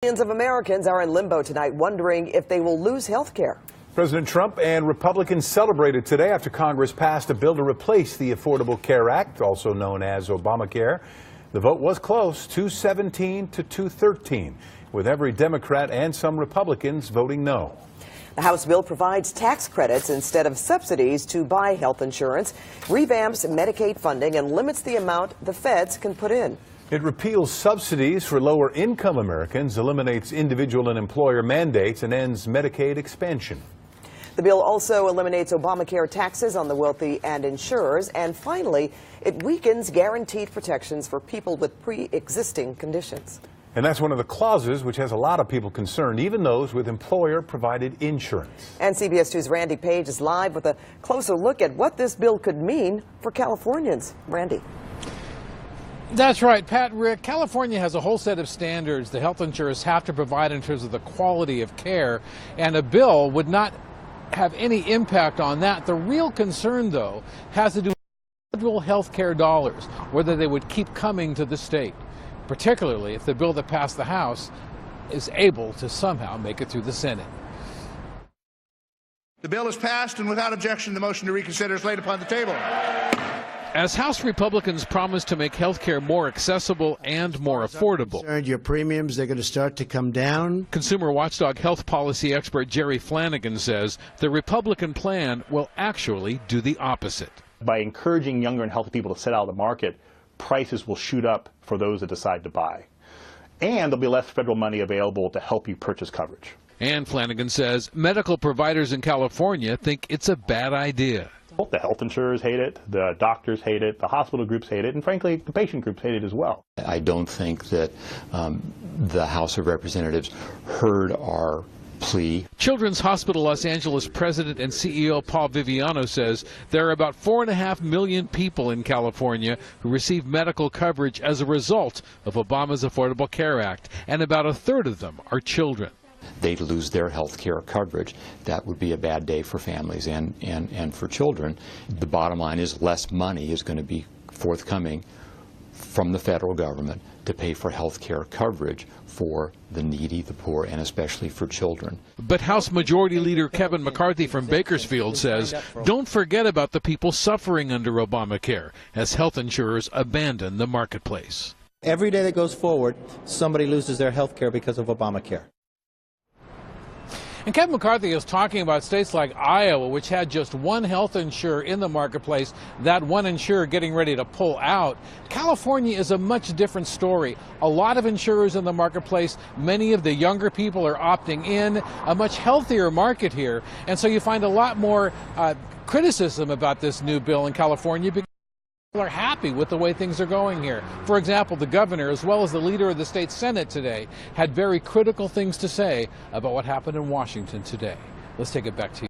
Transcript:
Millions of Americans are in limbo tonight, wondering if they will lose health care. President Trump and Republicans celebrated today after Congress passed a bill to replace the Affordable Care Act, also known as Obamacare. The vote was close, 217 to 213, with every Democrat and some Republicans voting no. The House bill provides tax credits instead of subsidies to buy health insurance, revamps Medicaid funding, and limits the amount the feds can put in. It repeals subsidies for lower-income Americans, eliminates individual and employer mandates, and ends Medicaid expansion. The bill also eliminates Obamacare taxes on the wealthy and insurers, and finally, it weakens guaranteed protections for people with pre-existing conditions. And that's one of the clauses which has a lot of people concerned, even those with employer-provided insurance. And CBS 2's Randy Page is live with a closer look at what this bill could mean for Californians. Randy. That's right, Pat. Rick, California has a whole set of standards the health insurers have to provide in terms of the quality of care, and a bill would not have any impact on that. The real concern, though, has to do with federal health care dollars, whether they would keep coming to the state, particularly if the bill that passed the House is able to somehow make it through the Senate. The bill is passed, and without objection, the motion to reconsider is laid upon the table. As House Republicans promise to make health care more accessible and more affordable, your premiums, they're going to start to come down. Consumer Watchdog health policy expert Jerry Flanagan says the Republican plan will actually do the opposite. By encouraging younger and healthy people to sit out of the market, prices will shoot up for those that decide to buy. And there'll be less federal money available to help you purchase coverage. And Flanagan says medical providers in California think it's a bad idea. The health insurers hate it, the doctors hate it, the hospital groups hate it, and frankly, the patient groups hate it as well. I don't think that the House of Representatives heard our plea. Children's Hospital Los Angeles president and CEO Paul Viviano says there are about 4.5 million people in California who receive medical coverage as a result of Obama's Affordable Care Act, and about a third of them are children. They'd lose their health care coverage. That would be a bad day for families and for children. The bottom line is less money is going to be forthcoming from the federal government to pay for health care coverage for the needy, the poor, and especially for children. But House Majority Leader Kevin McCarthy from Bakersfield says, don't forget about the people suffering under Obamacare as health insurers abandon the marketplace. Every day that goes forward, somebody loses their health care because of Obamacare. And Kevin McCarthy is talking about states like Iowa, which had just one health insurer in the marketplace, that one insurer getting ready to pull out. California is a much different story. A lot of insurers in the marketplace, many of the younger people are opting in, a much healthier market here. And so you find a lot more criticism about this new bill in California because people are happy with the way things are going here. For example, the governor, as well as the leader of the state Senate today, had very critical things to say about what happened in Washington today. Let's take it back to you.